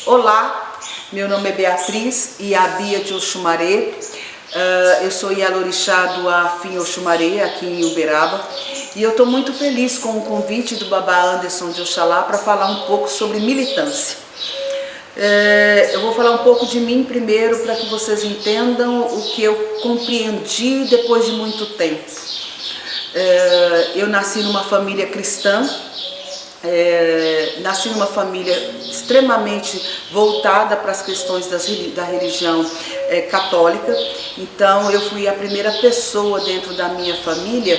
Olá, meu nome é Beatriz Iabia de Oxumaré. Eu sou Ialorixá do Afim Oxumaré, aqui em Uberaba. E eu estou muito feliz com o convite do Babá Anderson de Oxalá para falar um pouco sobre militância. Eu vou falar um pouco de mim primeiro para que vocês entendam o que eu compreendi depois de muito tempo. Eu nasci numa família cristã, nasci numa família extremamente voltada para as questões da religião católica. Então eu fui a primeira pessoa dentro da minha família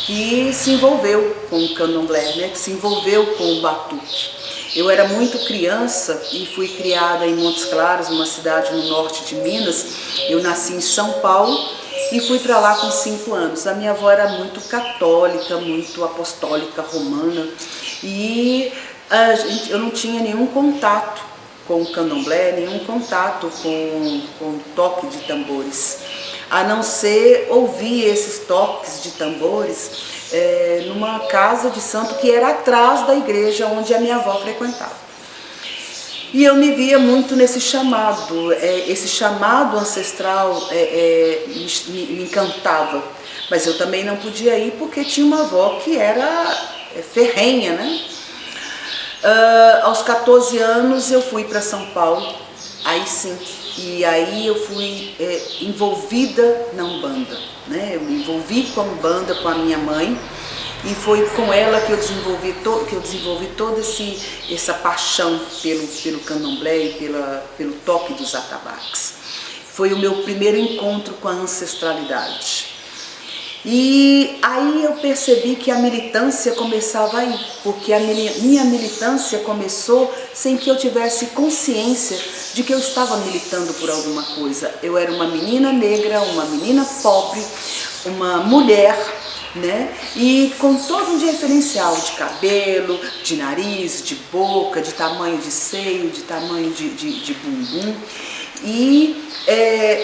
que se envolveu com o candomblé, né? Que se envolveu com o batuque. Eu era muito criança e fui criada em Montes Claros, uma cidade no norte de Minas. Eu nasci em São Paulo e fui para lá com 5 anos. A minha avó era muito católica, muito apostólica, romana, e eu não tinha nenhum contato com o candomblé, nenhum contato com o toque de tambores, a não ser ouvir esses toques de tambores numa casa de santo que era atrás da igreja onde a minha avó frequentava. E eu me via muito nesse chamado, esse chamado ancestral me encantava, mas eu também não podia ir porque tinha uma avó que era ferrenha, né? Aos 14 anos eu fui para São Paulo, aí sim, e aí eu fui envolvida na Umbanda, né? Eu me envolvi com a Umbanda, com a minha mãe, e foi com ela que eu desenvolvi toda essa paixão pelo candomblé e pelo toque dos atabaques. Foi o meu primeiro encontro com a ancestralidade. E aí eu percebi que a militância começava aí, porque a minha militância começou sem que eu tivesse consciência de que eu estava militando por alguma coisa. Eu era uma menina negra, uma menina pobre, uma mulher, né? E com todo um diferencial de cabelo, de nariz, de boca, de tamanho de seio, de tamanho de bumbum, e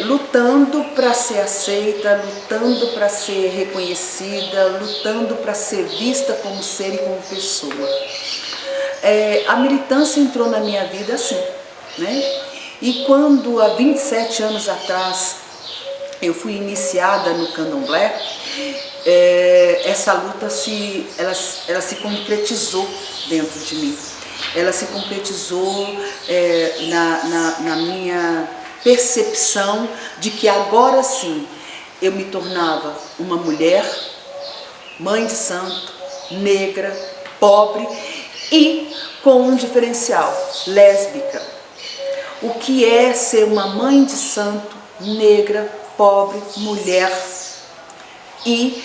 lutando para ser aceita, lutando para ser reconhecida, lutando para ser vista como ser e como pessoa. A militância entrou na minha vida assim, né? E quando há 27 anos atrás eu fui iniciada no candomblé, essa luta ela se concretizou dentro de mim. Ela se concretizou na minha percepção de que agora sim eu me tornava uma mulher, mãe de santo, negra, pobre e com um diferencial, lésbica. O que é ser uma mãe de santo, negra, pobre, mulher e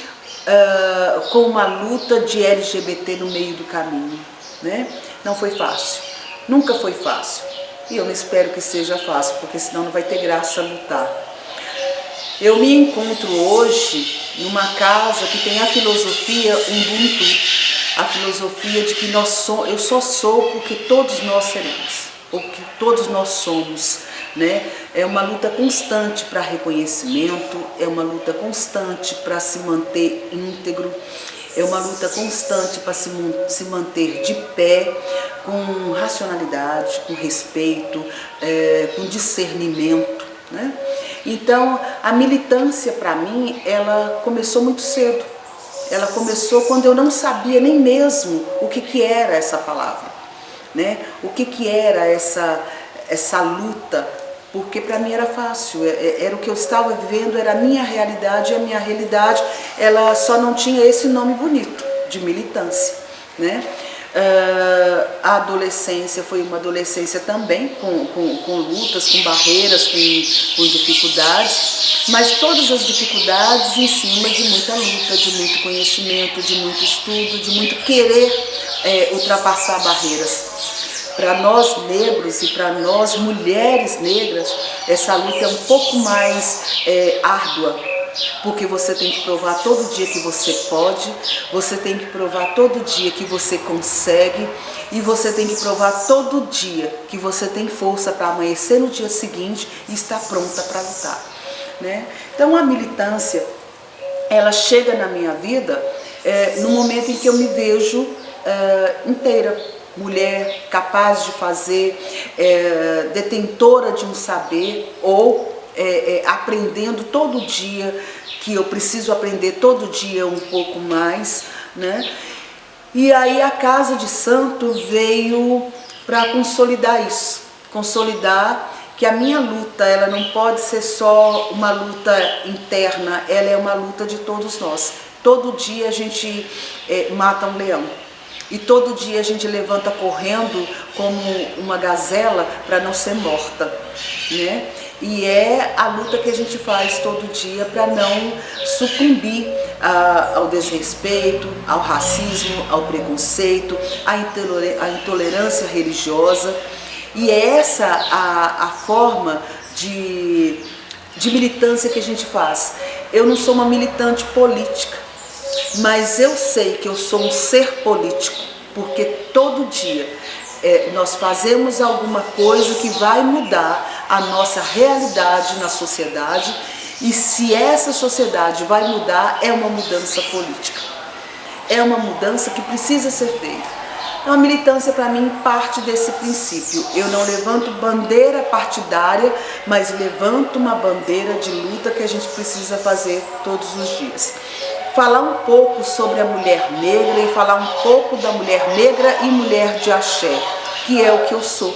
com uma luta de LGBT no meio do caminho, né? Não foi fácil, nunca foi fácil, e eu não espero que seja fácil, porque senão não vai ter graça lutar. Eu me encontro hoje numa casa que tem a filosofia Ubuntu, a filosofia de que eu só sou porque todos nós seremos, ou que todos nós somos, né? É uma luta constante para reconhecimento, é uma luta constante para se manter íntegro, é uma luta constante para se manter de pé, com racionalidade, com respeito, com discernimento, né? Então, a militância para mim, ela começou muito cedo. Ela começou quando eu não sabia nem mesmo o que era essa palavra, né? O que era essa luta, porque para mim era fácil, era o que eu estava vivendo, era a minha realidade, e a minha realidade ela só não tinha esse nome bonito de militância, né? A adolescência foi uma adolescência também com lutas, com barreiras, com dificuldades, mas todas as dificuldades em cima de muita luta, de muito conhecimento, de muito estudo, de muito querer ultrapassar barreiras. Para nós negros e para nós mulheres negras, essa luta é um pouco mais árdua, porque você tem que provar todo dia que você pode, você tem que provar todo dia que você consegue, e você tem que provar todo dia que você tem força para amanhecer no dia seguinte e estar pronta para lutar, né? Então a militância, ela chega na minha vida no momento em que eu me vejo inteira, mulher capaz de fazer, detentora de um saber, ou aprendendo todo dia, que eu preciso aprender todo dia um pouco mais, né? E aí a Casa de Santo veio para consolidar isso, consolidar que a minha luta, ela não pode ser só uma luta interna, ela é uma luta de todos nós. Todo dia a gente mata um leão. E todo dia a gente levanta correndo como uma gazela para não ser morta, né? E é a luta que a gente faz todo dia para não sucumbir ao desrespeito, ao racismo, ao preconceito, à intolerância religiosa. E é essa a forma de militância que a gente faz. Eu não sou uma militante política, mas eu sei que eu sou um ser político, porque todo dia nós fazemos alguma coisa que vai mudar a nossa realidade na sociedade, e se essa sociedade vai mudar, é uma mudança política, é uma mudança que precisa ser feita. Então a militância para mim parte desse princípio. Eu não levanto bandeira partidária, mas levanto uma bandeira de luta que a gente precisa fazer todos os dias. Falar um pouco sobre a mulher negra e falar um pouco da mulher negra e mulher de axé, que é o que eu sou,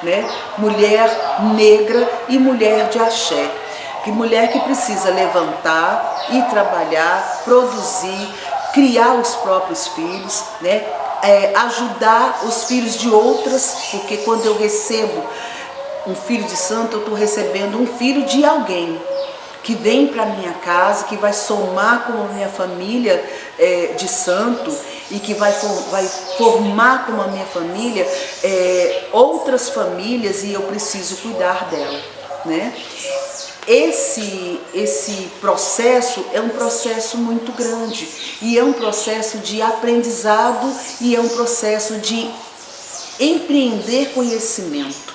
né? Mulher negra e mulher de axé. Que mulher que precisa levantar e trabalhar, produzir, criar os próprios filhos, né? Ajudar os filhos de outras, porque quando eu recebo um filho de santo, eu estou recebendo um filho de alguém que vem para minha casa, que vai somar com a minha família de santo, e que vai formar com a minha família outras famílias, e eu preciso cuidar dela, né? Esse processo é um processo muito grande, e é um processo de aprendizado, e é um processo de empreender conhecimento.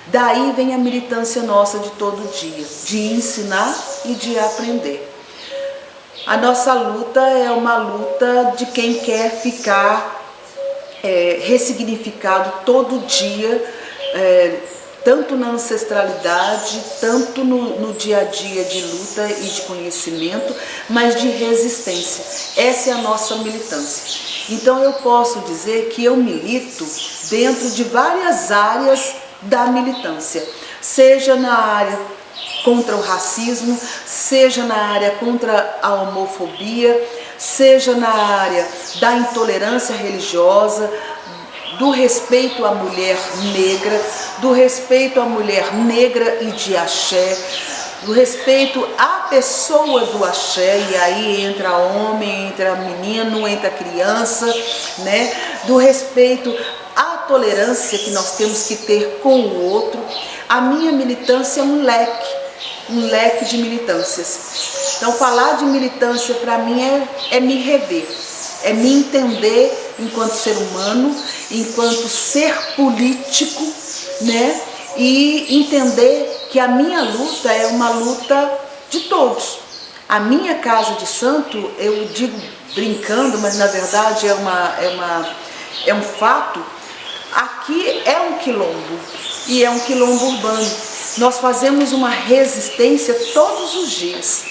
Daí vem a militância nossa de todo dia, de ensinar e de aprender. A nossa luta é uma luta de quem quer ficar ressignificado todo dia, tanto na ancestralidade, tanto no dia a dia de luta e de conhecimento, mas de resistência. Essa é a nossa militância. Então eu posso dizer que eu milito dentro de várias áreas da militância, seja na área contra o racismo, seja na área contra a homofobia, seja na área da intolerância religiosa, do respeito à mulher negra, do respeito à mulher negra e de axé, do respeito à pessoa do axé, e aí entra homem, entra menino, entra criança, né? Do respeito à tolerância que nós temos que ter com o outro. A minha militância é um leque de militâncias. Então falar de militância para mim é me rever, é me entender enquanto ser humano, enquanto ser político, né? E entender que a minha luta é uma luta de todos. A minha Casa de Santo, eu digo brincando, mas na verdade é um fato, aqui é um quilombo, e é um quilombo urbano. Nós fazemos uma resistência todos os dias,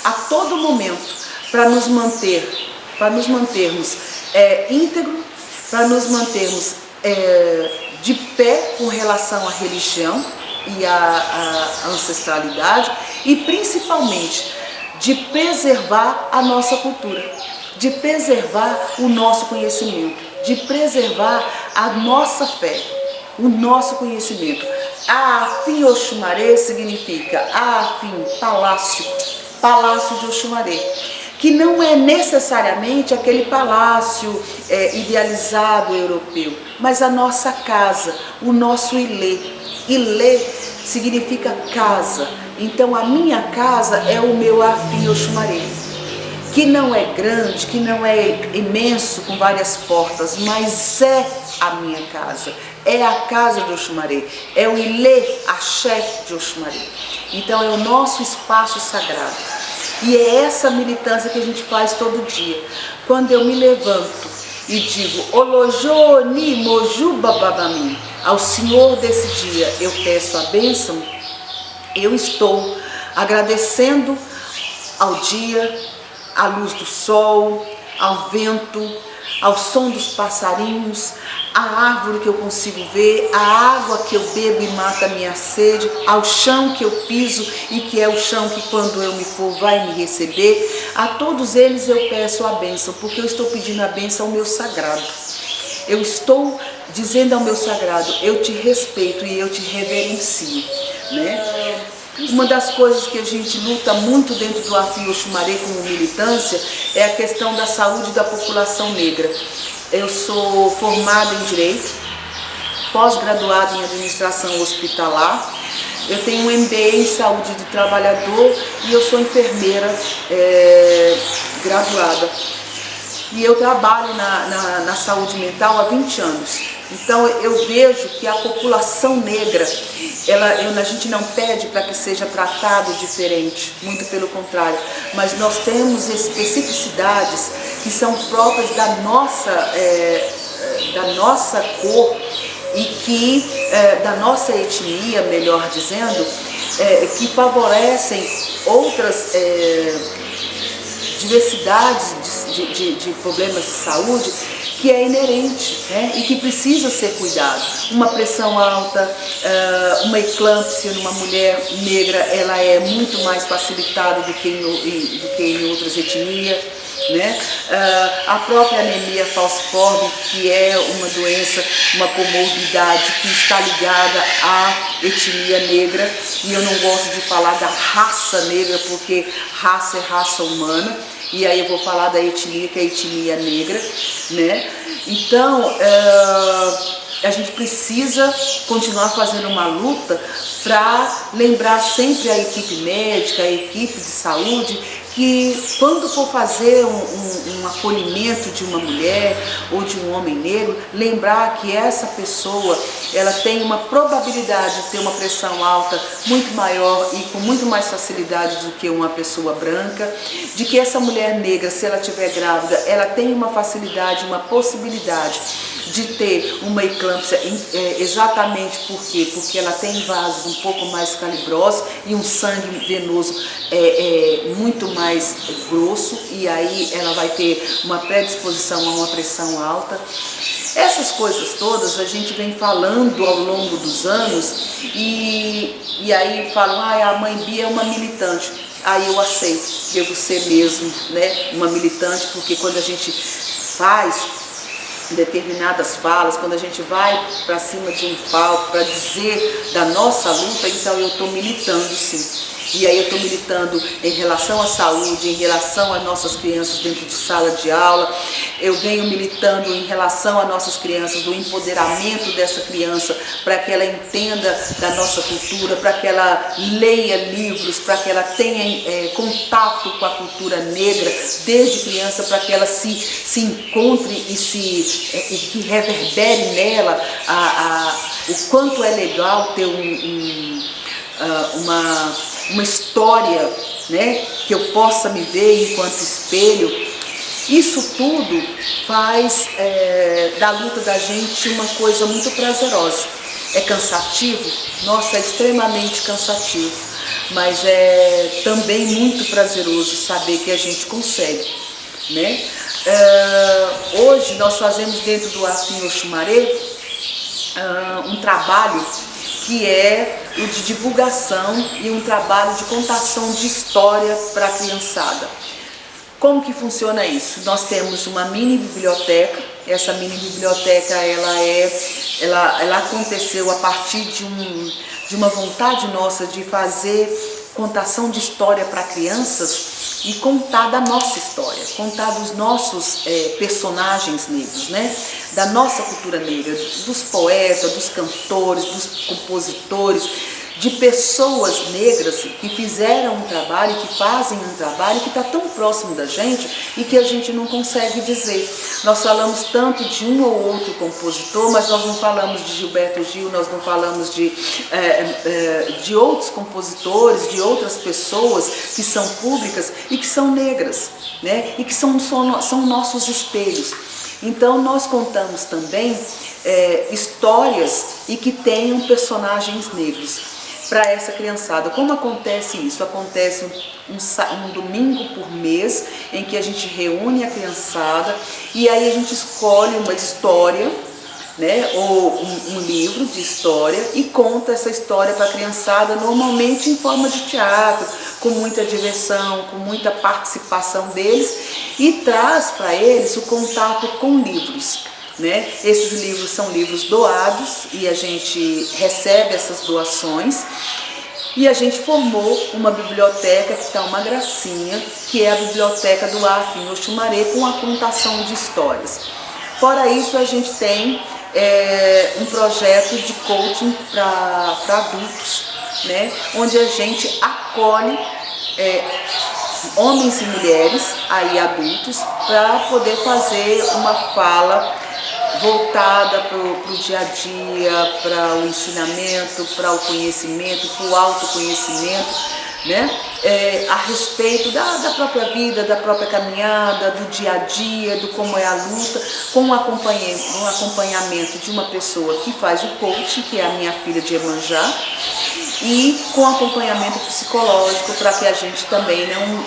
a todo momento, para nos mantermos íntegros, para nos mantermos de pé com relação à religião e à ancestralidade, e principalmente de preservar a nossa cultura, de preservar o nosso conhecimento, de preservar a nossa fé, o nosso conhecimento. Aafim Oxumaré significa Aafim, palácio de Oxumaré, que não é necessariamente aquele palácio idealizado europeu, mas a nossa casa, o nosso ilê. Ilê significa casa. Então a minha casa é o meu Aafim Oxumaré, que não é grande, que não é imenso com várias portas, mas é a minha casa, é a casa de Oxumaré, é o Ilê Axé de Oxumaré. Então é o nosso espaço sagrado. E é essa militância que a gente faz todo dia. Quando eu me levanto e digo, Olojoni Moju Bababami, ao Senhor desse dia eu peço a bênção, eu estou agradecendo ao dia, à luz do sol, ao vento, ao som dos passarinhos, à árvore que eu consigo ver, à água que eu bebo e mata a minha sede, ao chão que eu piso e que é o chão que quando eu me for vai me receber. A todos eles eu peço a bênção, porque eu estou pedindo a bênção ao meu sagrado. Eu estou dizendo ao meu sagrado, eu te respeito e eu te reverencio, né? Uma das coisas que a gente luta muito dentro do Afim Oxumaré como militância é a questão da saúde da população negra. Eu sou formada em Direito, pós-graduada em Administração Hospitalar, eu tenho um MBA em Saúde do Trabalhador e eu sou enfermeira graduada. E eu trabalho na saúde mental há 20 anos. Então eu vejo que a população negra, a gente não pede para que seja tratado diferente, muito pelo contrário, mas nós temos especificidades que são próprias da nossa cor e que, da nossa etnia, melhor dizendo, que favorecem outras diversidades de problemas de saúde que é inerente, né, e que precisa ser cuidado. Uma pressão alta, uma eclâmpsia numa mulher negra, ela é muito mais facilitada do que em outras etnias, né? A própria anemia falciforme, que é uma doença, uma comorbidade que está ligada à etnia negra, e eu não gosto de falar da raça negra, porque raça é raça humana, e aí eu vou falar da etnia, que é a etnia negra, né? Então, a gente precisa continuar fazendo uma luta para lembrar sempre a equipe médica, a equipe de saúde, que quando for fazer um acolhimento de uma mulher ou de um homem negro, lembrar que essa pessoa, ela tem uma probabilidade de ter uma pressão alta muito maior e com muito mais facilidade do que uma pessoa branca, de que essa mulher negra, se ela estiver grávida, ela tem uma facilidade, uma possibilidade de ter uma eclâmpsia, exatamente por quê? Porque ela tem vasos um pouco mais calibrosos e um sangue venoso muito mais grosso, e aí ela vai ter uma predisposição a uma pressão alta. Essas coisas todas a gente vem falando ao longo dos anos e aí falam, a mãe Bia é uma militante. Aí eu aceito, devo ser mesmo, né, uma militante, porque quando a gente faz determinadas falas, quando a gente vai para cima de um palco para dizer da nossa luta, então eu estou militando sim. E aí eu estou militando em relação à saúde, em relação às nossas crianças dentro de sala de aula, eu venho militando em relação às nossas crianças, do empoderamento dessa criança, para que ela entenda da nossa cultura, para que ela leia livros, para que ela tenha contato com a cultura negra desde criança, para que ela se encontre e que reverbere nela o quanto é legal ter uma história, né, que eu possa me ver enquanto espelho. Isso tudo faz da luta da gente uma coisa muito prazerosa. É cansativo? Nossa, é extremamente cansativo, mas é também muito prazeroso saber que a gente consegue, né? Hoje nós fazemos dentro do Afim Oxumaré um trabalho que é o de divulgação e um trabalho de contação de história para a criançada. Como que funciona isso? Nós temos uma mini biblioteca. Essa mini biblioteca ela aconteceu a partir de uma vontade nossa de fazer contação de história para crianças e contar da nossa história, contar dos nossos personagens negros, né? Da nossa cultura negra, dos poetas, dos cantores, dos compositores, de pessoas negras que fizeram um trabalho, que fazem um trabalho que está tão próximo da gente e que a gente não consegue dizer. Nós falamos tanto de um ou outro compositor, mas nós não falamos de Gilberto Gil, nós não falamos de outros compositores, de outras pessoas que são públicas e que são negras, né? E que são nossos espelhos. Então nós contamos também histórias e que tenham personagens negros para essa criançada. Como acontece isso? Acontece um domingo por mês em que a gente reúne a criançada e aí a gente escolhe uma história, né, ou um livro de história e conta essa história para a criançada, normalmente em forma de teatro, com muita diversão, com muita participação deles, e traz para eles o contato com livros. Né? Esses livros são livros doados e a gente recebe essas doações e a gente formou uma biblioteca que está uma gracinha, que é a biblioteca do Afim Oxumaré, com a contação de histórias. Fora isso, a gente tem um projeto de coaching para adultos, né? Onde a gente acolhe homens e mulheres, aí adultos, para poder fazer uma fala voltada para o dia a dia, para o ensinamento, para o conhecimento, para o autoconhecimento, né? A respeito da própria vida, da própria caminhada, do dia a dia, do como é a luta, com um acompanhamento de uma pessoa que faz o coaching, que é a minha filha de Iemanjá, e com acompanhamento psicológico para que a gente também não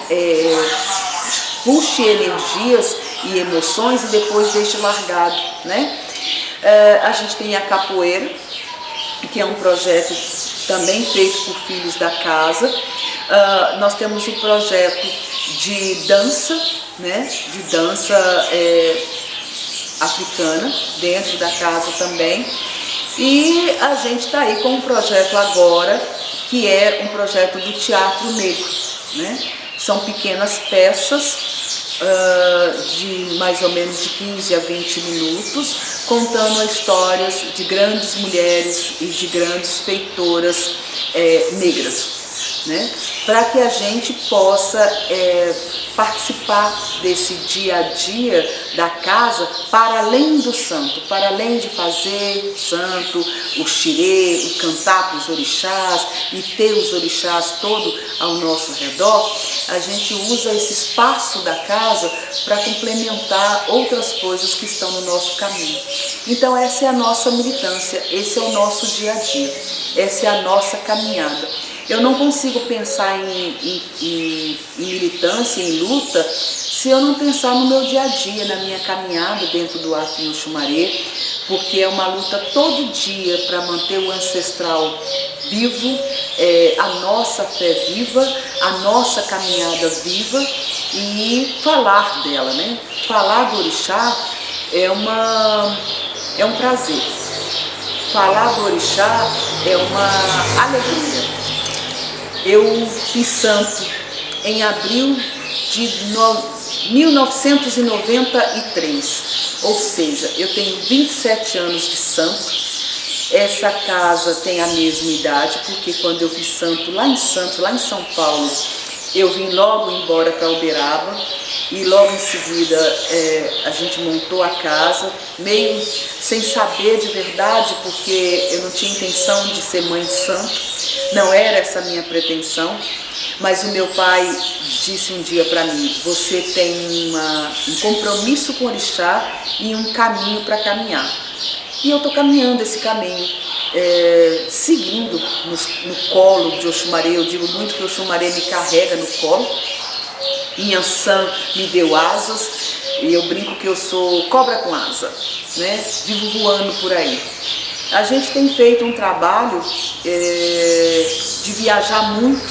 puxe energias e emoções e depois deixe largado, né? A gente tem a capoeira, que é um projeto também feito por filhos da casa. Nós temos um projeto de dança, né? De dança africana dentro da casa também. E a gente está aí com um projeto agora, que é um projeto do teatro negro, né? São pequenas peças de mais ou menos de 15 a 20 minutos, contando histórias de grandes mulheres e de grandes feitoras negras, né? Para que a gente possa participar desse dia a dia da casa para além do santo, para além de fazer santo, o xirê, o cantar para os orixás e ter os orixás todo ao nosso redor, a gente usa esse espaço da casa para complementar outras coisas que estão no nosso caminho. Então essa é a nossa militância, esse é o nosso dia a dia, essa é a nossa caminhada. Eu não consigo pensar em militância, em luta, se eu não pensar no meu dia a dia, na minha caminhada dentro do Afim Oxumaré, porque é uma luta todo dia para manter o ancestral vivo, a nossa fé viva, a nossa caminhada viva e falar dela, né? Falar do orixá é um prazer. Falar do orixá é uma alegria. Eu fiz santo em abril de 1993, ou seja, eu tenho 27 anos de santo. Essa casa tem a mesma idade, porque quando eu fiz santo lá em Santos, lá em São Paulo, eu vim logo embora para Uberaba e logo em seguida a gente montou a casa, meio sem saber de verdade, porque eu não tinha intenção de ser mãe de santo. Não era essa a minha pretensão, mas o meu pai disse um dia para mim: você tem um compromisso com o orixá e um caminho para caminhar. E eu estou caminhando esse caminho, seguindo no colo de Oxumaré. Eu digo muito que Oxumaré me carrega no colo. Inhansã me deu asas e eu brinco que eu sou cobra com asa, né? Vivo voando por aí. A gente tem feito um trabalho de viajar muito,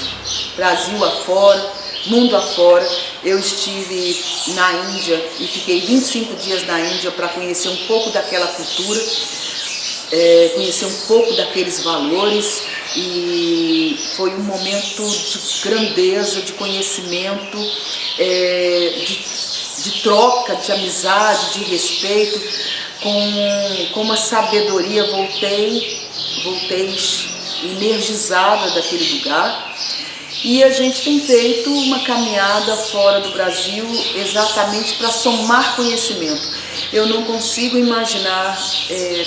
Brasil afora, mundo afora. Eu estive na Índia e fiquei 25 dias na Índia para conhecer um pouco daquela cultura, conhecer um pouco daqueles valores, e foi um momento de grandeza, de conhecimento, de troca, de amizade, de respeito. Com uma sabedoria voltei energizada daquele lugar. E a gente tem feito uma caminhada fora do Brasil exatamente para somar conhecimento. Eu não consigo imaginar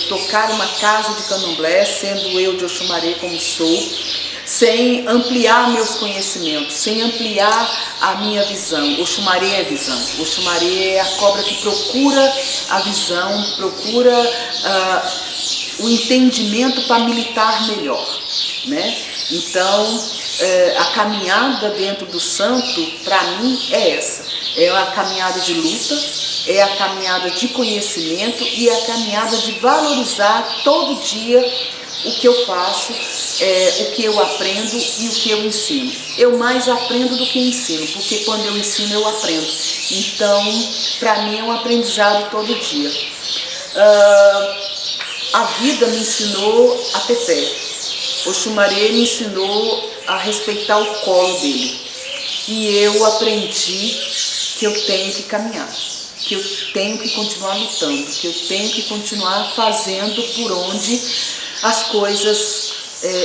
tocar uma casa de candomblé, sendo eu de Oxumaré como sou, sem ampliar meus conhecimentos, sem ampliar a minha visão. Oxumaré é visão. Oxumaré é a cobra que procura a visão, procura o entendimento para militar melhor, né? Então, a caminhada dentro do santo, para mim, é essa. É a caminhada de luta, é a caminhada de conhecimento e é a caminhada de valorizar todo dia o que eu faço, o que eu aprendo e o que eu ensino. Eu mais aprendo do que ensino, porque quando eu ensino eu aprendo. Então, para mim é um aprendizado todo dia. A vida me ensinou a ter fé. Oxumaré me ensinou a respeitar o colo dele. E eu aprendi que eu tenho que caminhar, que eu tenho que continuar lutando, que eu tenho que continuar fazendo por onde as coisas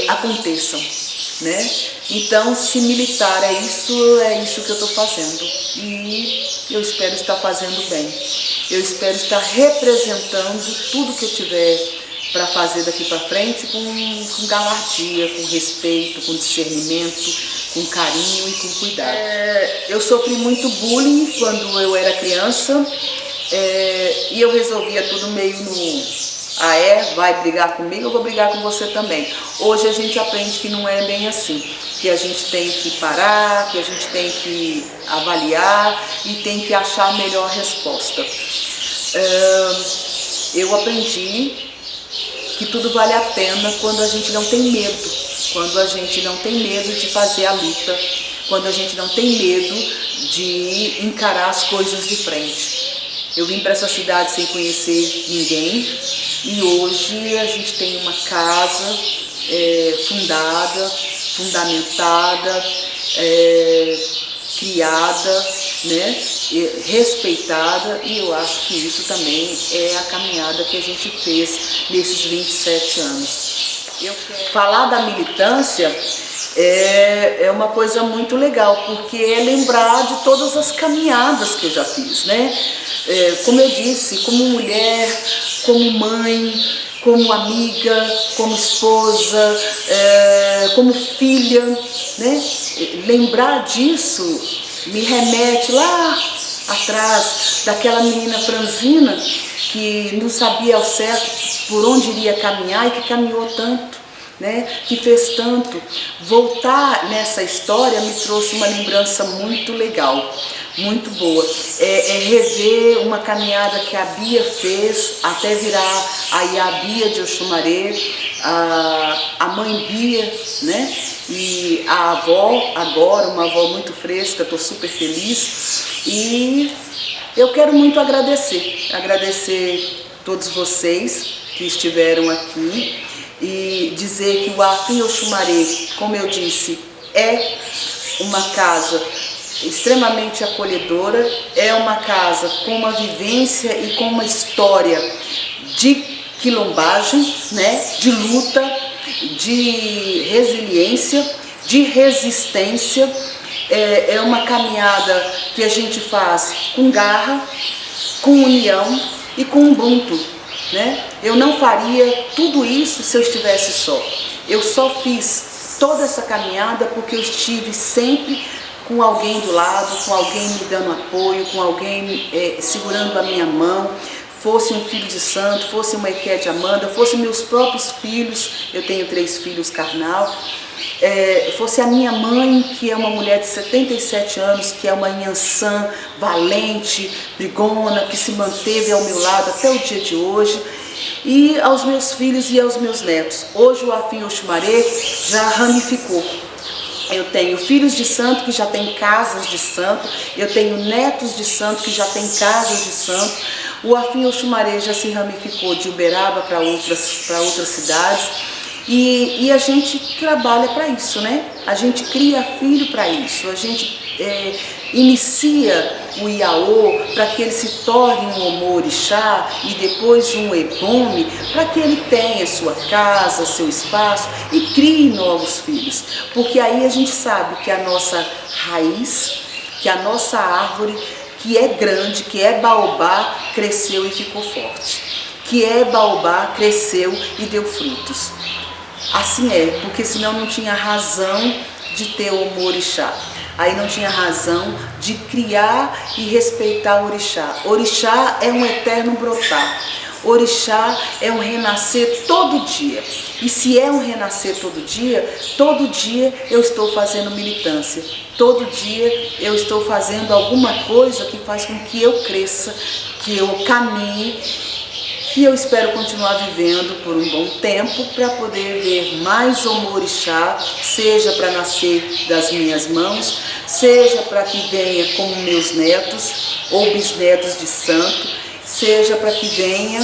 aconteçam, né? Então, se militar é isso que eu estou fazendo. E eu espero estar fazendo bem. Eu espero estar representando tudo que eu tiver para fazer daqui para frente com galardia, com respeito, com discernimento, com carinho e com cuidado. Eu sofri muito bullying quando eu era criança e eu resolvia tudo meio no... vai brigar comigo, eu vou brigar com você também. Hoje a gente aprende que não é bem assim, que a gente tem que parar, que a gente tem que avaliar e tem que achar a melhor resposta. Eu aprendi que tudo vale a pena quando a gente não tem medo, quando a gente não tem medo de fazer a luta, quando a gente não tem medo de encarar as coisas de frente. Eu vim para essa cidade sem conhecer ninguém e hoje a gente tem uma casa fundamentada, criada, né, respeitada, e eu acho que isso também é a caminhada que a gente fez nesses 27 anos. Falar da militância é uma coisa muito legal, porque é lembrar de todas as caminhadas que eu já fiz, né? Como eu disse, como mulher, como mãe, como amiga, como esposa, como filha, né? Lembrar disso me remete lá atrás daquela menina franzina que não sabia ao certo por onde iria caminhar e que caminhou tanto, né? Que fez tanto. Voltar nessa história me trouxe uma lembrança muito legal, muito boa. Rever uma caminhada que a Bia fez até virar a Bia de Oxumaré, a mãe Bia, né? E a avó, agora uma avó muito fresca, estou super feliz. E eu quero muito agradecer todos vocês que estiveram aqui e dizer que o Afim Oxumaré, como eu disse, é uma casa extremamente acolhedora, é uma casa com uma vivência e com uma história de quilombagem, né, de luta, de resiliência, de resistência. É uma caminhada que a gente faz com garra, com união e com ubuntu, né? Eu não faria tudo isso se eu estivesse só. Eu só fiz toda essa caminhada porque eu estive sempre com alguém do lado, com alguém me dando apoio, com alguém segurando a minha mão. Fosse um filho de santo, fosse uma Eké de Amanda, fosse meus próprios filhos, eu tenho 3 filhos carnal, fosse a minha mãe, que é uma mulher de 77 anos, que é uma Inhansã valente, brigona, que se manteve ao meu lado até o dia de hoje, e aos meus filhos e aos meus netos. Hoje o Afim Oxumaré já ramificou. Eu tenho filhos de santo que já têm casas de santo, eu tenho netos de santo que já têm casas de santo. O Afim Oxumaré já se ramificou de Uberaba para outras cidades e a gente trabalha para isso, né? A gente cria filho para isso, a gente inicia o Iaô para que ele se torne um Omorixá e depois um Ebome, para que ele tenha sua casa, seu espaço e crie novos filhos, porque aí a gente sabe que a nossa raiz, que a nossa árvore, que é grande, que é baobá, cresceu e ficou forte, que é baobá, cresceu e deu frutos. Assim é, porque senão não tinha razão de ter o orixá. Aí não tinha razão de criar e respeitar o orixá. Orixá é um eterno brotar. Orixá é um renascer todo dia. E se é um renascer todo dia eu estou fazendo militância. Todo dia eu estou fazendo alguma coisa que faz com que eu cresça, que eu caminhe. E eu espero continuar vivendo por um bom tempo para poder ver mais orixá, seja para nascer das minhas mãos, seja para que venha como meus netos ou bisnetos de santo, seja para que venha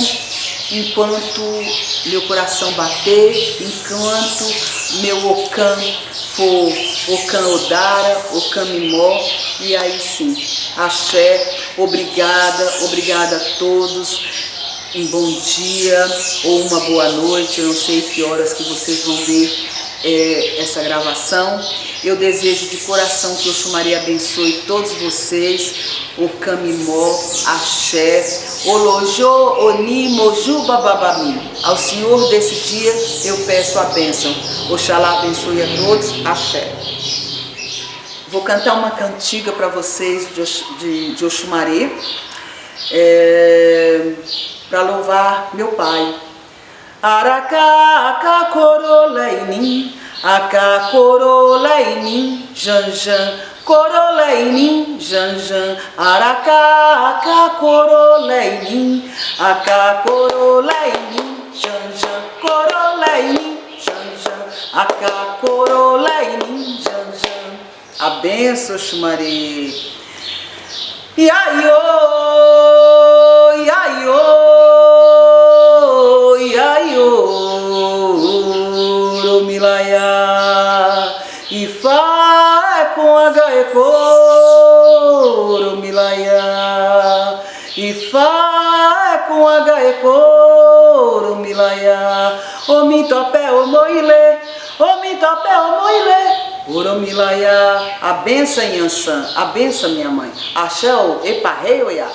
enquanto meu coração bater, enquanto meu Ocã for Ocã Odara, Ocã Mimó, e aí sim, axé, obrigada a todos. Um bom dia ou uma boa noite, eu não sei que horas que vocês vão ver essa gravação. Eu desejo de coração que Oxumaré abençoe todos vocês, Ocã Mimó, axé, Olojô, Oni, Moju, Bababami. Ao Senhor desse dia eu peço a bênção. Oxalá abençoe a todos, axé. Vou cantar uma cantiga para vocês de Oxumaré. Para louvar meu pai. Aracá, acá, coroleinim, acá, coroleinim, janjan, coroleinim, janjan, aracá, acá, coroleinim, acá, coroleinim, janjan, coroleinim, janjan, acá, coroleinim, janjan. A benção, Oxumaré. Iaiô, iaiô, iaiô, Romilaiá, Ifá é com H é coro, Romilaiá, Ifá é com H é coro, Romilaiá, Omintopé, Omoilê, Omintopé, Omoilê. Oromilaiá, a benção Yansan, a benção minha mãe. Axé, Eparrei, Oiá.